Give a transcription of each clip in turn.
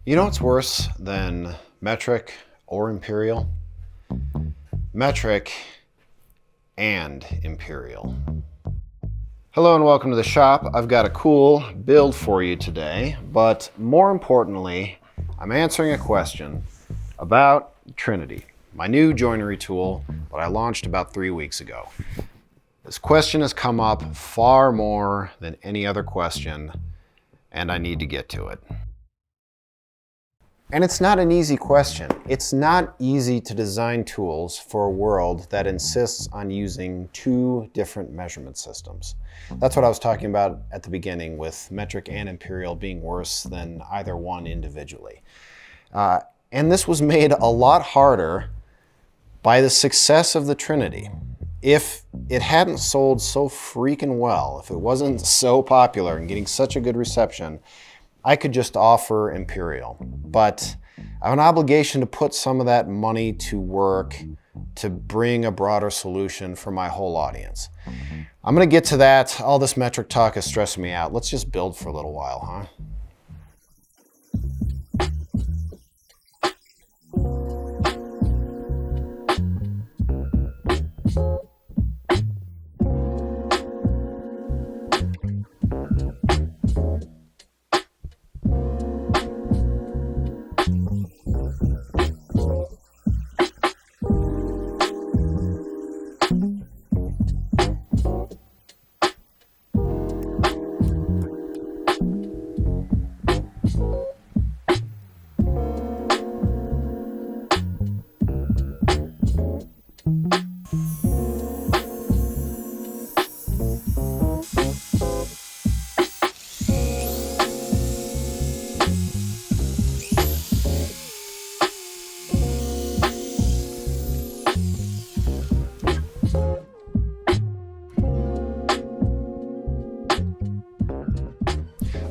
You know what's worse than metric or imperial? Metric and imperial. Hello and welcome to the shop. I've got a cool build for you today, but more importantly, I'm answering a question about Trinity, my new joinery tool that I launched about 3 weeks ago. This question has come up far more than any other question, and I need to get to it. And it's not an easy question. It's not easy to design tools for a world that insists on using two different measurement systems. That's what I was talking about at the beginning, with metric and imperial being worse than either one individually. And this was made a lot harder by the success of the Trinity. If it hadn't sold so freaking well, if it wasn't so popular and getting such a good reception, I could just offer imperial, but I have an obligation to put some of that money to work to bring a broader solution for my whole audience. I'm gonna get to that. All this metric talk is stressing me out. Let's just build for a little while, huh?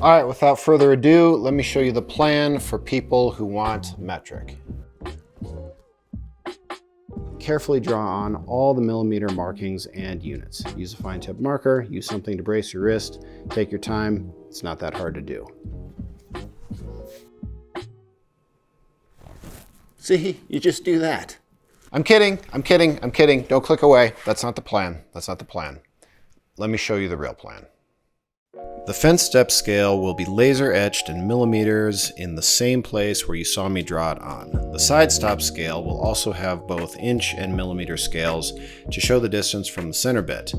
All right, without further ado, let me show you the plan for people who want metric. Carefully draw on all the millimeter markings and units. Use a fine tip marker, use something to brace your wrist. Take your time, it's not that hard to do. See, you just do that. I'm kidding. Don't click away. That's not the plan. Let me show you the real plan. The fence step scale will be laser etched in millimeters in the same place where you saw me draw it on. The side stop scale will also have both inch and millimeter scales to show the distance from the center bit.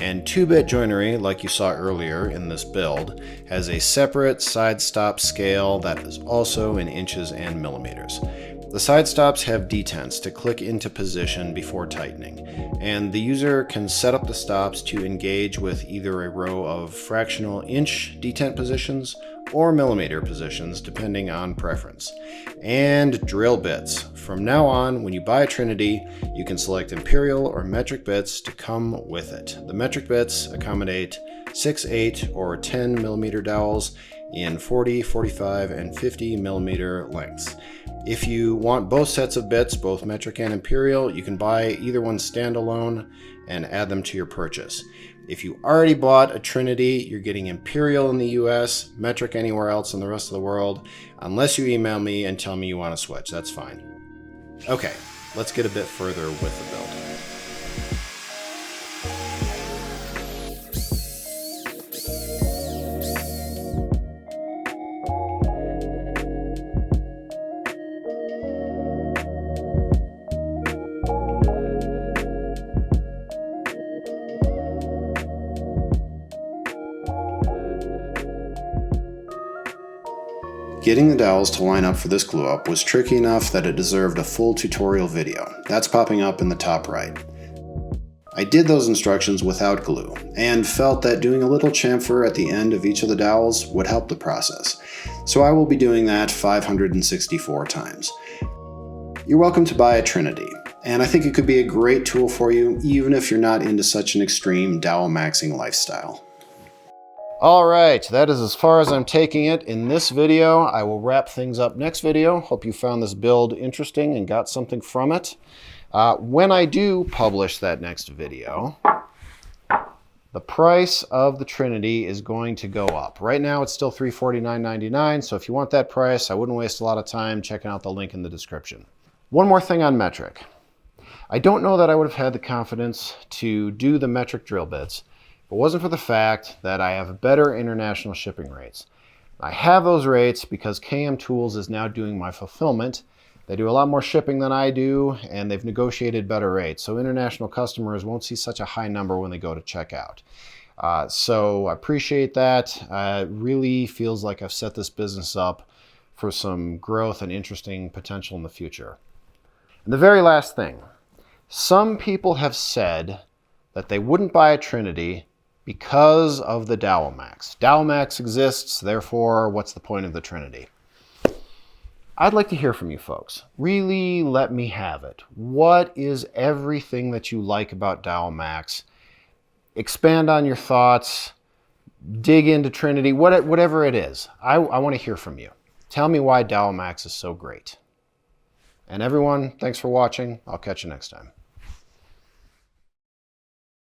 And 2-bit joinery, like you saw earlier in this build, has a separate side stop scale that is also in inches and millimeters. The side stops have detents to click into position before tightening, and the user can set up the stops to engage with either a row of fractional inch detent positions or millimeter positions depending on preference. And drill bits. From now on, when you buy a Trinity, you can select imperial or metric bits to come with it. The metric bits accommodate 6, 8, or 10 millimeter dowels in 40, 45, and 50 millimeter lengths. If you want both sets of bits, both metric and imperial, you can buy either one standalone and add them to your purchase. If you already bought a Trinity, you're getting imperial in the US, metric anywhere else in the rest of the world, unless you email me and tell me you want to switch. That's fine. Okay, let's get a bit further with the build. Getting the dowels to line up for this glue up was tricky enough that it deserved a full tutorial video. That's popping up in the top right. I did those instructions without glue, and felt that doing a little chamfer at the end of each of the dowels would help the process. So I will be doing that 564 times. You're welcome to buy a Trinity, and I think it could be a great tool for you, even if you're not into such an extreme dowel maxing lifestyle. All right, that is as far as I'm taking it in this video. I will wrap things up next video. Hope you found this build interesting and got something from it. When I do publish that next video, the price of the Trinity is going to go up. Right now it's still $349.99, so if you want that price, I wouldn't waste a lot of time checking out the link in the description. One more thing on metric. I don't know that I would have had the confidence to do the metric drill bits if it wasn't for the fact that I have better international shipping rates. I have those rates because KM Tools is now doing my fulfillment. They do a lot more shipping than I do, and they've negotiated better rates. So international customers won't see such a high number when they go to checkout. So I appreciate that. It really feels like I've set this business up for some growth and interesting potential in the future. And the very last thing. Some people have said that they wouldn't buy a Trinity because of the Dowelmax. Dowelmax exists, therefore, what's the point of the Trinity? I'd like to hear from you folks. Really let me have it. What is everything that you like about Dowelmax? Expand on your thoughts, dig into Trinity, whatever it is. I want to hear from you. Tell me why Dowelmax is so great. And everyone, thanks for watching. I'll catch you next time.